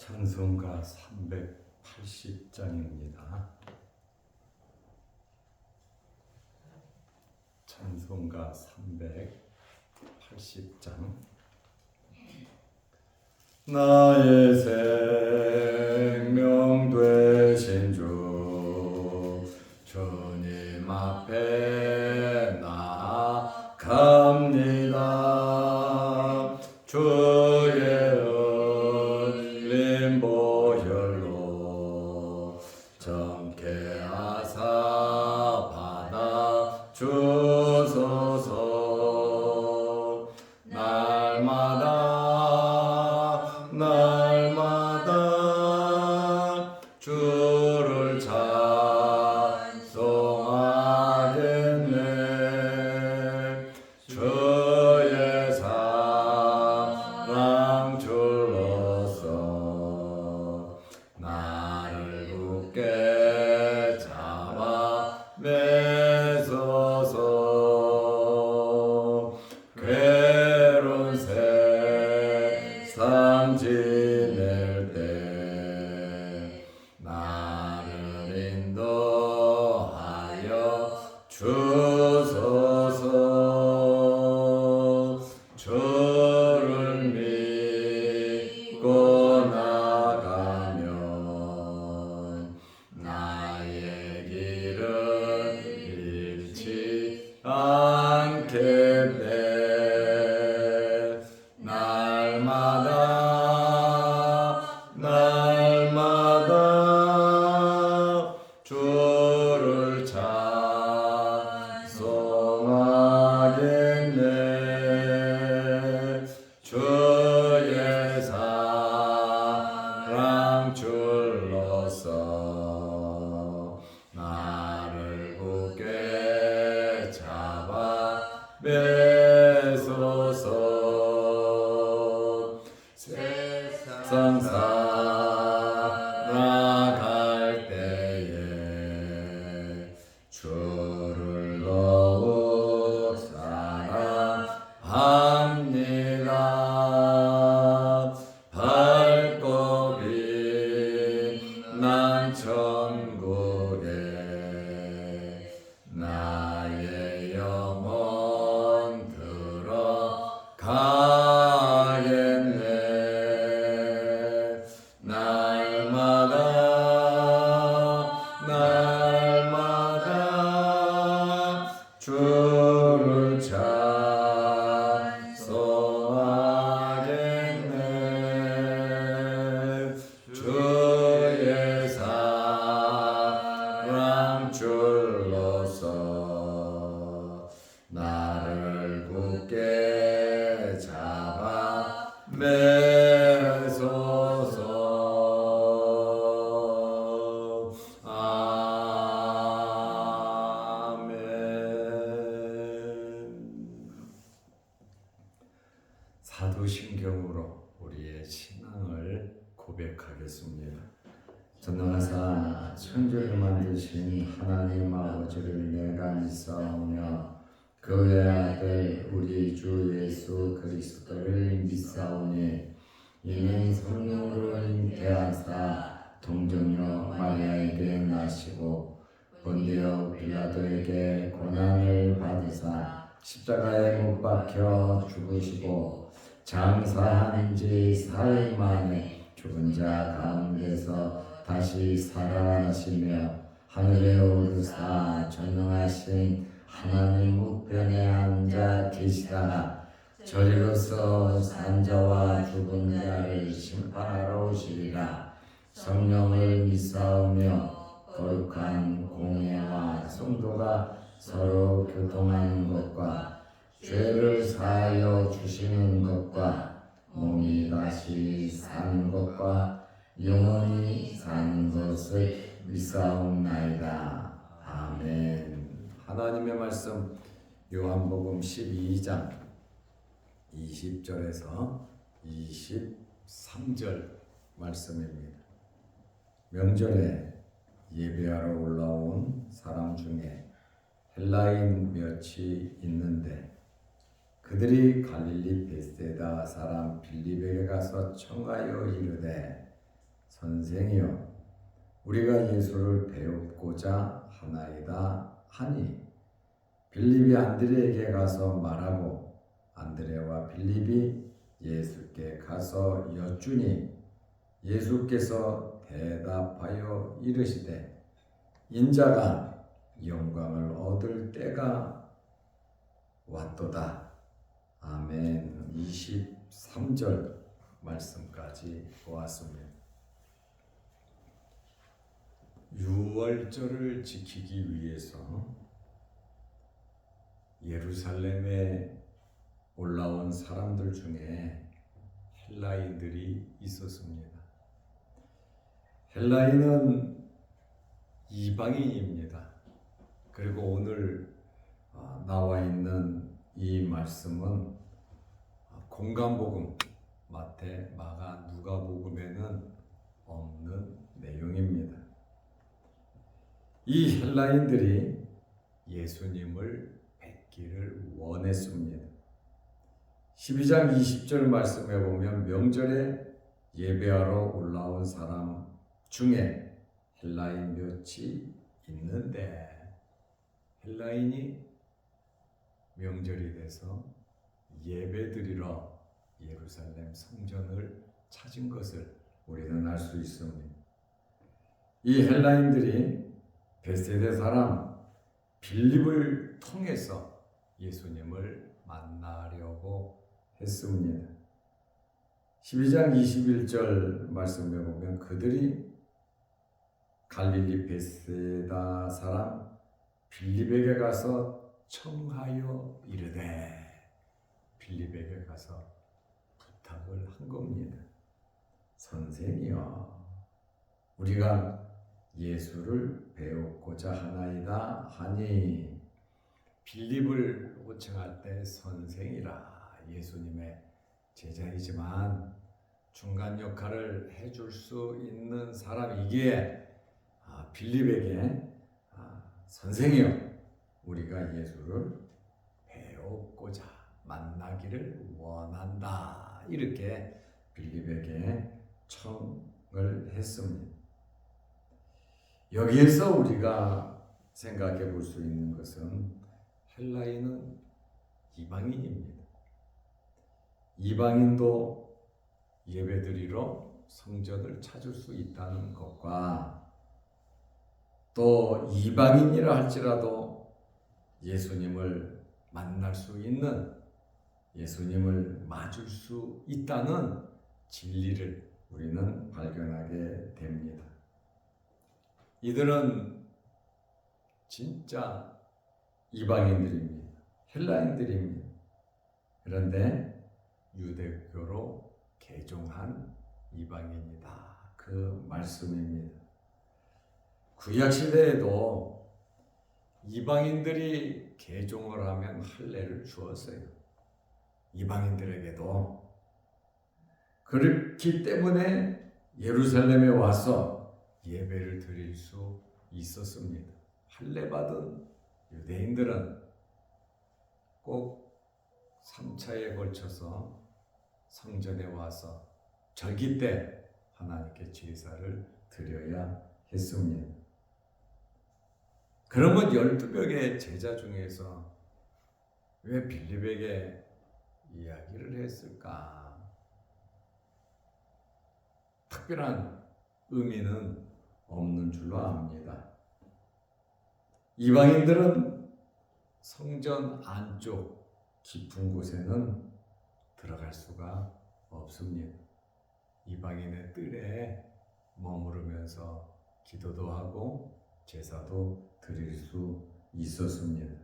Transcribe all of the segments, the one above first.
찬송가 380장입니다. 찬송가 380장. 나의 생명 되신 주 주님 앞에 나아갑니다. 주의 흘린 보혈로 정케 하사 받아 주소서. 날마다 주를 찬송하겠네. 주의 사랑 줄로서 나를 굳게 잡아 매소서. 괴로운 세상 지낼 때 나를 인도하여 주소서. 주를 믿고 나가면 나의 길은 잃지 않겠네. 날마다 주를 찬송하겠네. 주의 사랑 줄로서 나를 굳게 잡아 매소서. 세상 살아갈 때에 주를 더욱 사랑합니다. 밝고 빛난 천국에 나의 영혼 들어가겠네. 날마다 주를 찬송하겠네. 주의 사랑 줄로서 나를 굳게 잡아 매소서. 사도신경으로 우리의 신앙을 고백하겠습니다. 전능하사 천지를 만드신 하나님 아버지를 내가 믿사오며 그의 아들 우리 주 예수 그리스도를 믿사오니 이는 성령으로 잉태하사 동정녀 마리아에게 나시고 본디오 빌라도에게 고난을 받으사 십자가에 못 박혀 죽으시고 장사한 지 사흘 만에 죽은 자 가운데서 다시 살아나시며 하늘에 오르사 전능하신 하나님 우편에 앉아 계시다가 저리로서 산 자와 죽은 자를 심판하러 오시리라. 성령을 믿사오며 거룩한 공예와 성도가 서로 교통하는 것과 죄를 사하여 주시는 것과 몸이 다시 사는 것과 영원히 사는 것을 믿사옵나이다. 아멘. 하나님의 말씀 요한복음 12장 20절에서 23절 말씀입니다. 명절에 예배하러 올라온 사람 중에 헬라인 몇이 있는데 그들이 갈릴리 베세다 사람 빌립에게 가서 청하여 이르되 선생이여 우리가 예수를 배우고자 하나이다 하니 빌립이 안드레에게 가서 말하고 안드레와 빌립이 예수께 가서 여쭈니 예수께서 대답하여 이르시되 인자가 영광을 얻을 때가 왔도다. 아멘. 23절 말씀까지 보았습니다. 유월절을 지키기 위해서 예루살렘에 올라온 사람들 중에 헬라인들이 있었습니다. 헬라인은 이방인입니다. 그리고 오늘 나와 있는 이 말씀은 공간복음 마태, 마가, 누가복음에는 없는 내용입니다. 이 헬라인들이 예수님을 뵙기를 원했습니다. 12장 20절 말씀에 보면 명절에 예배하러 올라온 사람 중에 헬라인 몇이 있는데 헬라인이 명절이 돼서 예배드리러 예루살렘 성전을 찾은 것을 우리는 알 수 있습니다. 이 헬라인들이 베세대 사람 빌립을 통해서 예수님을 만나려고 했습니다. 12장 21절 말씀에 보면 그들이 갈릴리 베세다 사람 빌립에게 가서 청하여 이르되 빌립에게 가서 부탁을 한 겁니다. 선생이여 우리가 예수를 배우고자 하나이다 하니 빌립을 호칭할 때 선생이라 예수님의 제자이지만 중간 역할을 해줄 수 있는 사람이기에 빌립에게 선생이여 우리가 예수를 배우고자 만나기를 원한다 이렇게 빌립에게 청을 했습니다. 여기에서 우리가 생각해 볼 수 있는 것은 헬라인은 이방인입니다. 이방인도 예배드리러 성전을 찾을 수 있다는 것과 또 이방인이라 할지라도 예수님을 만날 수 있는 예수님을 맞을 수 있다는 진리를 우리는 발견하게 됩니다. 이들은 진짜 이방인들입니다. 헬라인들입니다. 그런데 유대교로 개종한 이방인이다. 그 말씀입니다. 구약시대에도 이방인들이 개종을 하면 할례를 주었어요. 이방인들에게도. 그렇기 때문에 예루살렘에 와서 예배를 드릴 수 있었습니다. 할례 받은 유대인들은 꼭 3차에 걸쳐서 성전에 와서 절기 때 하나님께 제사를 드려야 했습니다. 그러면 12명의 제자 중에서 왜 빌립에게 이야기를 했을까? 특별한 의미는 없는 줄로 압니다. 이방인들은 성전 안쪽 깊은 곳에는 들어갈 수가 없습니다. 이방인의 뜰에 머무르면서 기도도 하고 제사도 드릴 수 있었습니다.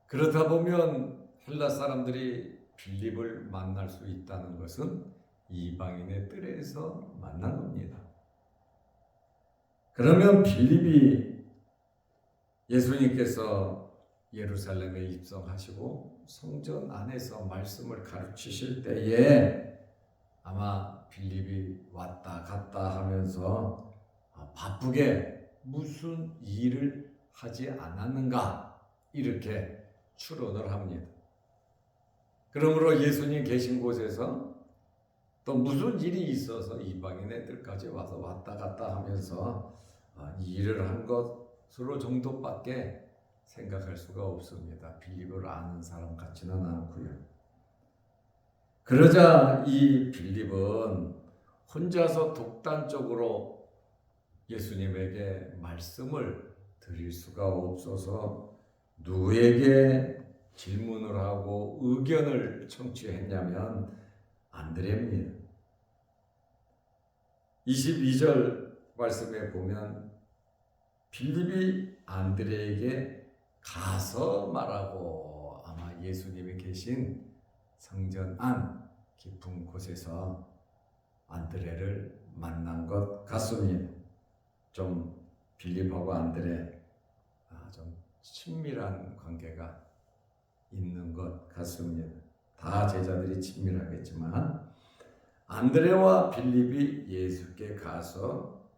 그렇다 보면 헬라 사람들이 빌립을 만날 수 있다는 것은 이방인의 뜰에서 만난 겁니다. 그러면 빌립이 예수님께서 예루살렘에 입성하시고 성전 안에서 말씀을 가르치실 때에 아마 빌립이 왔다 갔다 하면서 바쁘게 무슨 일을 하지 않았는가 이렇게 추론을 합니다. 그러므로 예수님 계신 곳에서 또 무슨 일이 있어서 이방인 애들까지 와서 왔다 갔다 하면서 이 일을 한 것으로 정도밖에 생각할 수가 없습니다. 빌립을 아는 사람 같지는 않고요. 그러자 이 빌립은 혼자서 독단적으로 예수님에게 말씀을 드릴 수가 없어서 누구에게 질문을 하고 의견을 청취했냐면 안드레입니다. 22절 말씀에 보면 빌립이 안드레에게 가서 말하고, 아마 예수님이 계신 성전 안 깊은 곳에서 안드레를 만난 것 같습니다. 좀 빌립하고 안드레 좀 친밀한 관계가 있는 것 같습니다. 다 제자들이 친밀하겠지만 안드레와 빌립이 예수께 가서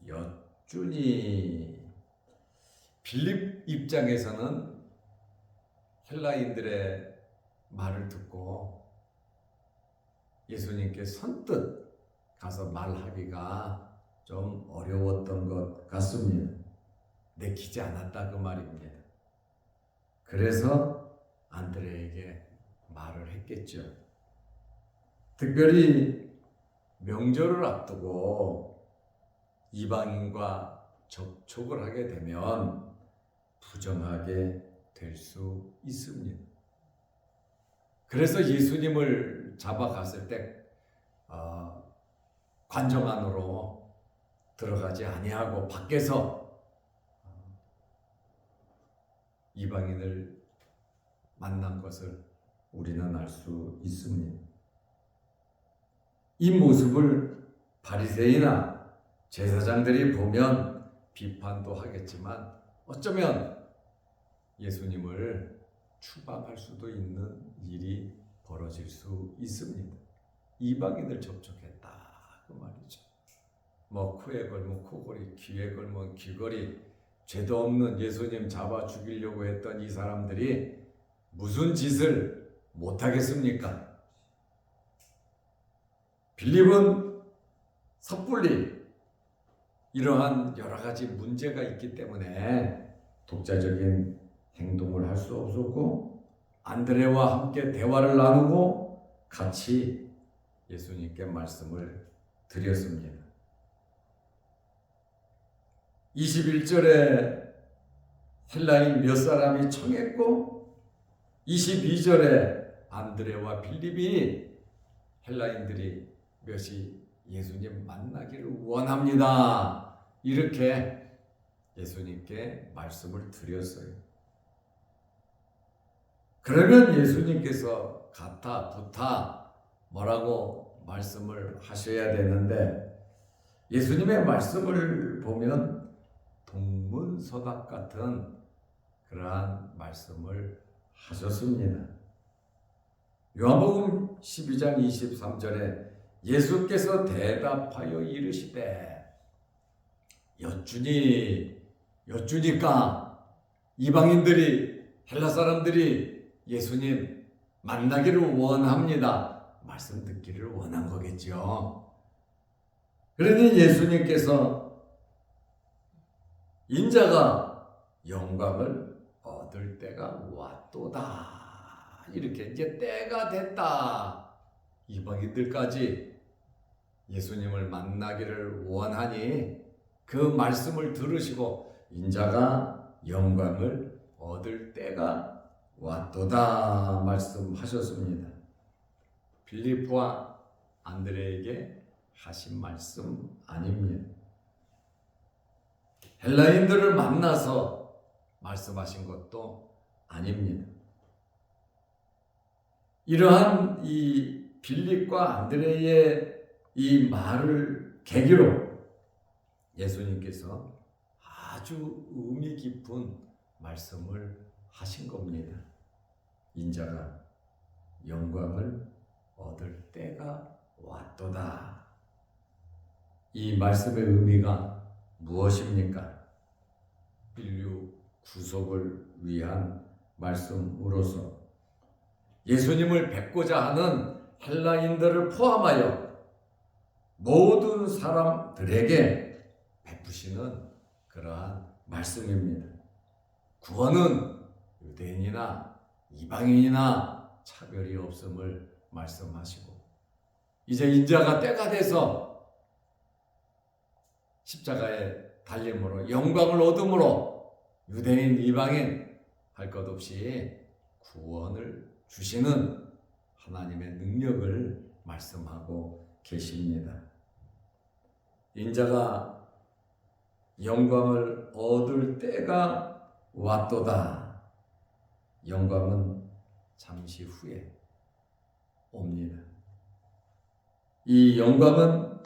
여쭈니, 빌립 입장에서는 헬라인들의 말을 듣고 예수님께 선뜻 가서 말하기가 좀 어려웠던 것 같습니다. 내키지 않았다 그 말입니다. 그래서 안드레에게 말을 했겠죠. 특별히 명절을 앞두고 이방인과 접촉을 하게 되면 부정하게 될 수 있습니다. 그래서 예수님을 잡아갔을 때 관정 안으로 들어가지 아니하고 밖에서 이방인을 만난 것을 우리는 알 수 있습니다. 이 모습을 바리새인이나 제사장들이 보면 비판도 하겠지만 어쩌면 예수님을 추방할 수도 있는 일이 벌어질 수 있습니다. 이방인을 접촉했다 그 말이죠. 코에 걸면 코걸이, 귀에 걸면 귀걸이, 죄도 없는 예수님 잡아 죽이려고 했던 이 사람들이 무슨 짓을 못하겠습니까? 빌립은 섣불리 이러한 여러 가지 문제가 있기 때문에 독자적인 행동을 할 수 없었고, 안드레와 함께 대화를 나누고 같이 예수님께 말씀을 드렸습니다. 21절에 헬라인 몇 사람이 청했고 22절에 안드레와 빌립이 헬라인들이 몇이 예수님 만나기를 원합니다. 이렇게 예수님께 말씀을 드렸어요. 그러면 예수님께서 가타, 부타 뭐라고 말씀을 하셔야 되는데, 예수님의 말씀을 보면 동문서답 같은 그러한 말씀을 하셨습니다. 요한복음 12장 23절에 예수께서 대답하여 이르시되, 여쭈니까 이방인들이, 헬라 사람들이 예수님 만나기를 원합니다. 말씀 듣기를 원한 거겠죠. 그러니 예수님께서 인자가 영광을 얻을 때가 왔도다. 이렇게 이제 때가 됐다. 이방인들까지 예수님을 만나기를 원하니 그 말씀을 들으시고 인자가 영광을 얻을 때가 왔도다 말씀하셨습니다. 빌립과 안드레에게 하신 말씀 아닙니다. 헬라인들을 만나서 말씀하신 것도 아닙니다. 이러한 이 빌립과 안드레의 이 말을 계기로 예수님께서 아주 의미 깊은 말씀을 하신 겁니다. 인자가 영광을 얻을 때가 왔도다. 이 말씀의 의미가 무엇입니까? 인류 구속을 위한 말씀으로서 예수님을 뵙고자 하는 헬라인들을 포함하여 모든 사람들에게 베푸시는 그러한 말씀입니다. 구원은 유대인이나 이방인이나 차별이 없음을 말씀하시고, 이제 인자가 때가 돼서 십자가에 달림으로 영광을 얻음으로 유대인 이방인 할 것 없이 구원을 주시는 하나님의 능력을 말씀하고 계십니다. 인자가 영광을 얻을 때가 왔도다. 영광은 잠시 후에 옵니다. 이 영광은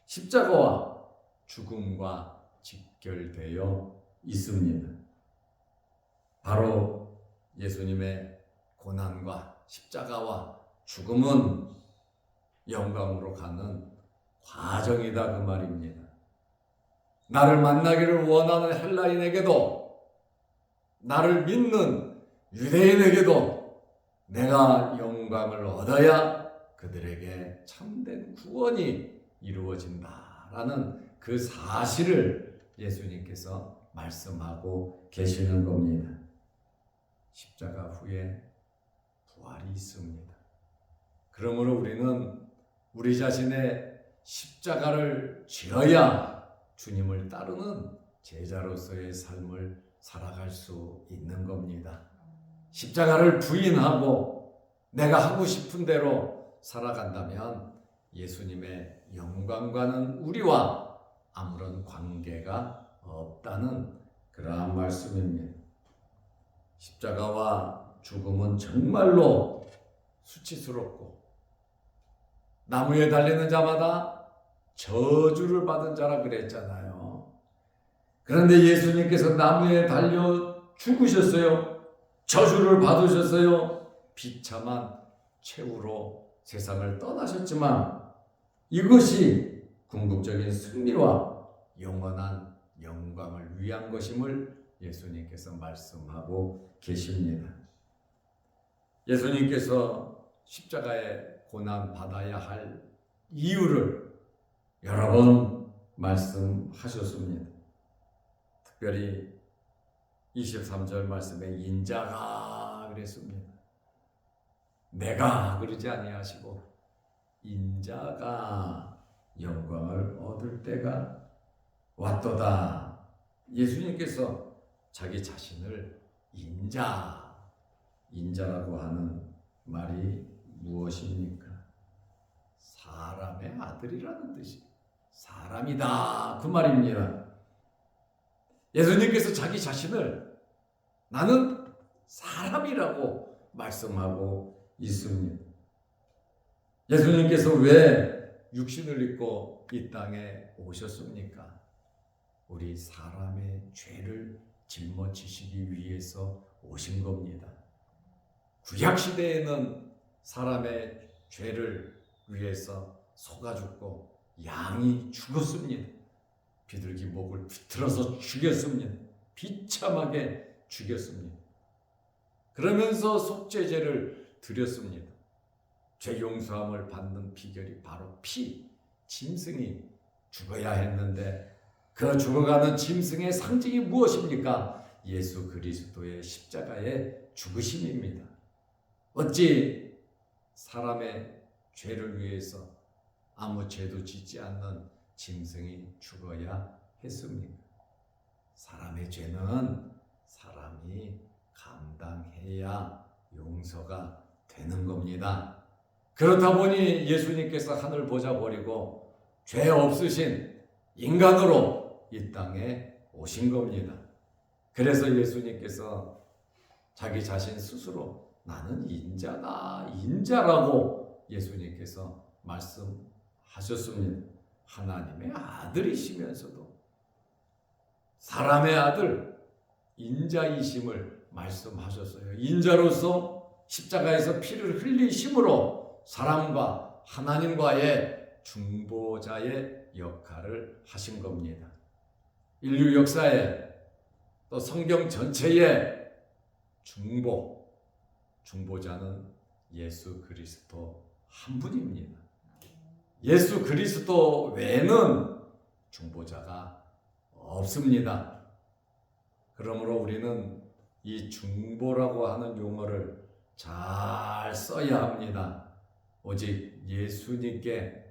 십자가와 죽음과 직결되어 있습니다. 바로 예수님의 고난과 십자가와 죽음은 영광으로 가는 과정이다 그 말입니다. 나를 만나기를 원하는 헬라인에게도, 나를 믿는 유대인에게도 내가 영광을 얻어야 그들에게 참된 구원이 이루어진다라는 그 사실을 예수님께서 말씀하고 계시는 겁니다. 십자가 후에 부활이 있습니다. 그러므로 우리는 우리 자신의 십자가를 지어야 주님을 따르는 제자로서의 삶을 살아갈 수 있는 겁니다. 십자가를 부인하고 내가 하고 싶은 대로 살아간다면 예수님의 영광과는 우리와 아무런 관계가 없다는 그러한 말씀입니다. 십자가와 죽음은 정말로 수치스럽고 나무에 달리는 자마다 저주를 받은 자라 그랬잖아요. 그런데 예수님께서 나무에 달려 죽으셨어요. 저주를 받으셨어요. 비참한 최후로 세상을 떠나셨지만 이것이 궁극적인 승리와 영원한 영광을 위한 것임을 예수님께서 말씀하고 계십니다. 예수님께서 십자가에 고난 받아야 할 이유를 여러 번 말씀하셨습니다. 특별히 23절 말씀에 인자가 그랬습니다. 내가 그러지 아니하시고 인자가 영광을 얻을 때가 왔도다. 예수님께서 자기 자신을 인자라고 하는 말이 무엇입니까? 사람의 아들이라는 뜻이 사람이다 그 말입니다. 예수님께서 자기 자신을 나는 사람이라고 말씀하고 있습니다. 예수님께서 왜 육신을 입고 이 땅에 오셨습니까? 우리 사람의 죄를 짊어지시기 위해서 오신 겁니다. 구약시대에는 사람의 죄를 위해서 소가 죽고 양이 죽었습니다. 비둘기 목을 비틀어서 죽였습니다. 비참하게 죽였습니다. 그러면서 속죄제를 드렸습니다. 죄 용서함을 받는 비결이 바로 피, 짐승이 죽어야 했는데 그 죽어가는 짐승의 상징이 무엇입니까? 예수 그리스도의 십자가의 죽으심입니다. 어찌 사람의 죄를 위해서 아무 죄도 짓지 않는 짐승이 죽어야 했습니까? 사람의 죄는 사람이 감당해야 용서가 되는 겁니다. 그렇다 보니 예수님께서 하늘 보좌 버리고 죄 없으신 인간으로 이 땅에 오신 겁니다. 그래서 예수님께서 자기 자신 스스로 나는 인자라고 예수님께서 말씀하셨습니다. 하나님의 아들이시면서도 사람의 아들 인자이심을 말씀하셨어요. 인자로서 십자가에서 피를 흘리심으로 사람과 하나님과의 중보자의 역할을 하신 겁니다. 인류 역사에 또 성경 전체의 중보자는 예수 그리스도 한 분입니다. 예수 그리스도 외에는 중보자가 없습니다. 그러므로 우리는 이 중보라고 하는 용어를 잘 써야 합니다. 오직 예수님께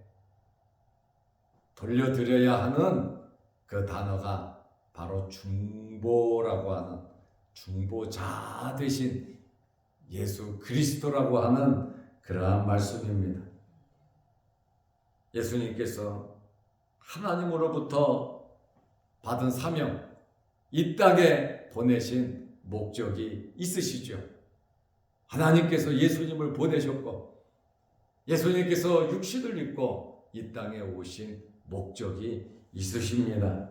돌려드려야 하는 그 단어가 바로 중보라고 하는, 중보자 되신 예수 그리스도라고 하는 그러한 말씀입니다. 예수님께서 하나님으로부터 받은 사명, 이 땅에 보내신 목적이 있으시죠. 하나님께서 예수님을 보내셨고 예수님께서 육신을 입고 이 땅에 오신 목적이 있으십니다.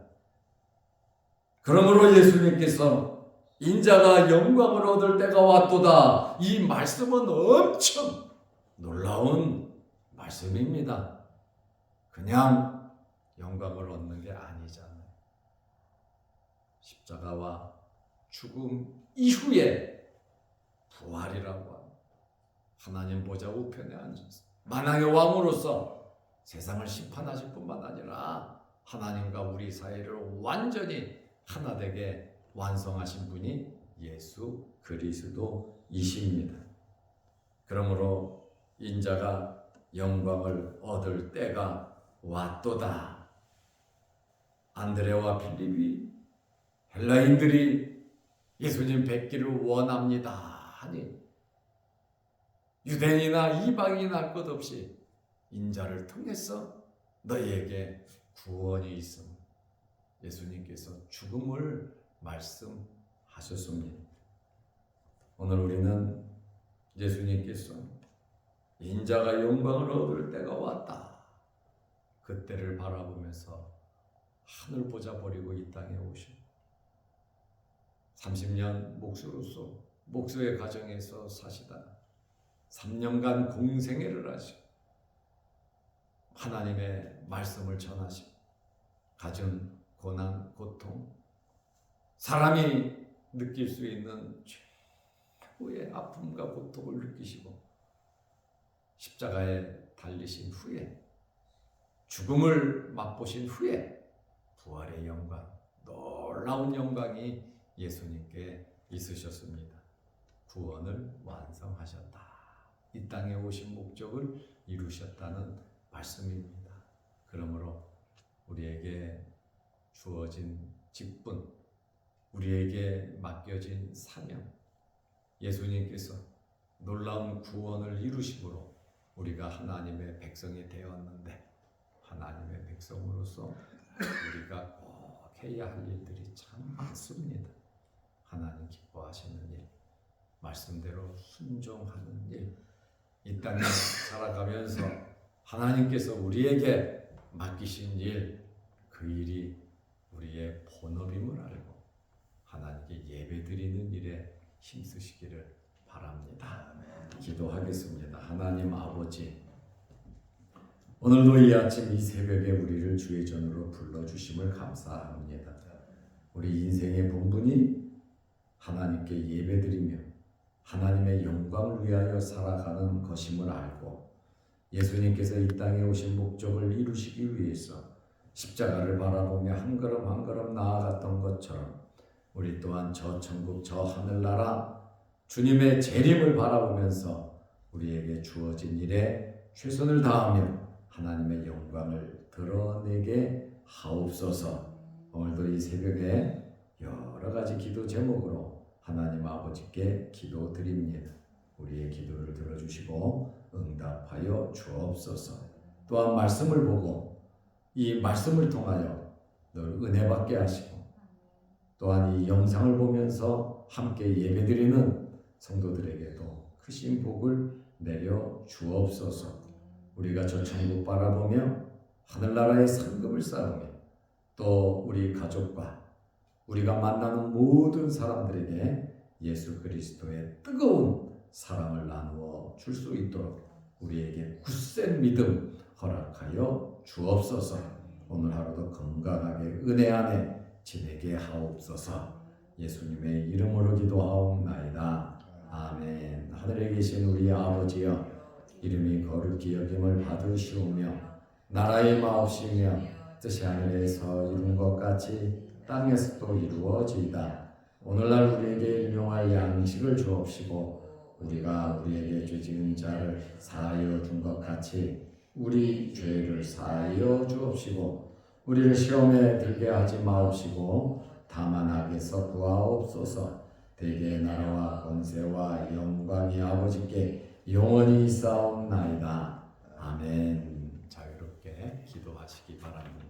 그러므로 예수님께서 인자가 영광을 얻을 때가 왔도다, 이 말씀은 엄청 놀라운 말씀입니다. 그냥 영광을 얻는 게 아니잖아요. 십자가와 죽음 이후에 부활이라고 하는, 하나님 보좌 우편에 앉아서 만왕의 왕으로서 세상을 심판하실 뿐만 아니라 하나님과 우리 사이를 완전히 하나 되게 완성하신 분이 예수 그리스도이십니다. 그러므로 인자가 영광을 얻을 때가 왔도다. 안드레와 빌립이 헬라인들이 예수님 뵙기를 원합니다 하니 유대인이나 이방인이나 할 것 없이 인자를 통해서 너희에게 구원이 있음, 예수님께서 죽음을 말씀하셨습니다. 오늘 우리는 예수님께서 인자가 영광을 얻을 때가 왔다, 그때를 바라보면서 하늘 보자 버리고 이 땅에 오신 30년 목수로서 목수의 가정에서 사시다가 3년간 공생애를 하시고 하나님의 말씀을 전하시고 가진 고난, 고통, 사람이 느낄 수 있는 최고의 아픔과 고통을 느끼시고 십자가에 달리신 후에 죽음을 맛보신 후에 부활의 영광, 놀라운 영광이 예수님께 있으셨습니다. 구원을 완성하셨다. 이 땅에 오신 목적을 이루셨다는 말씀입니다. 그러므로 우리에게 주어진 직분, 우리에게 맡겨진 사명, 예수님께서 놀라운 구원을 이루심으로 우리가 하나님의 백성이 되었는데, 하나님의 백성으로서 우리가 꼭 해야 할 일들이 참 많습니다. 하나님 기뻐하시는 일, 말씀대로 순종하는 일, 이 땅에 살아가면서 하나님께서 우리에게 맡기신 일, 그 일이 우리의 본업임을 알고 하나님께 예배드리는 일에 힘쓰시기를 바랍니다. 기도하겠습니다. 하나님 아버지, 오늘도 이 아침 이 새벽에 우리를 주의 전으로 불러주심을 감사합니다. 우리 인생의 본분이 하나님께 예배드리며 하나님의 영광을 위하여 살아가는 것임을 알고 예수님께서 이 땅에 오신 목적을 이루시기 위해서 십자가를 바라보며 한 걸음 한 걸음 나아갔던 것처럼 우리 또한 저 천국 저 하늘나라 주님의 재림을 바라보면서 우리에게 주어진 일에 최선을 다하며 하나님의 영광을 드러내게 하옵소서. 오늘도 이 새벽에 여러 가지 기도 제목으로 하나님 아버지께 기도드립니다. 우리의 기도를 들어주시고 응답하여 주옵소서. 또한 말씀을 보고 이 말씀을 통하여 늘 은혜 받게 하시고 또한 이 영상을 보면서 함께 예배드리는 성도들에게도 크신 복을 내려 주옵소서. 우리가 저 천국 바라보며 하늘나라의 상급을 쌓으며 또 우리 가족과 우리가 만나는 모든 사람들에게 예수 그리스도의 뜨거운 사랑을 나누어 줄 수 있도록 우리에게 굳센 믿음 허락하여 주옵소서. 오늘 하루도 건강하게 은혜 안에 지내게 하옵소서. 예수님의 이름으로 기도하옵나이다. 아멘. 하늘에 계신 우리 아버지여, 이름이 거룩히 여김을 받으시오며 나라의 마옵시며 뜻이 하늘에서 이룬 것 같이 땅에서도 이루어지이다. 오늘날 우리에게 일용할 양식을 주옵시고 우리가 우리에게 죄 지은 자를 사하여 준 것 같이 우리 죄를 사하여 주옵시고 우리를 시험에 들게 하지 마옵시고 다만 악에서 구하옵소서. 대개의 나라와 권세와 영광이 아버지께 영원히 있사옵나이다. 아멘. 자유롭게 기도하시기 바랍니다.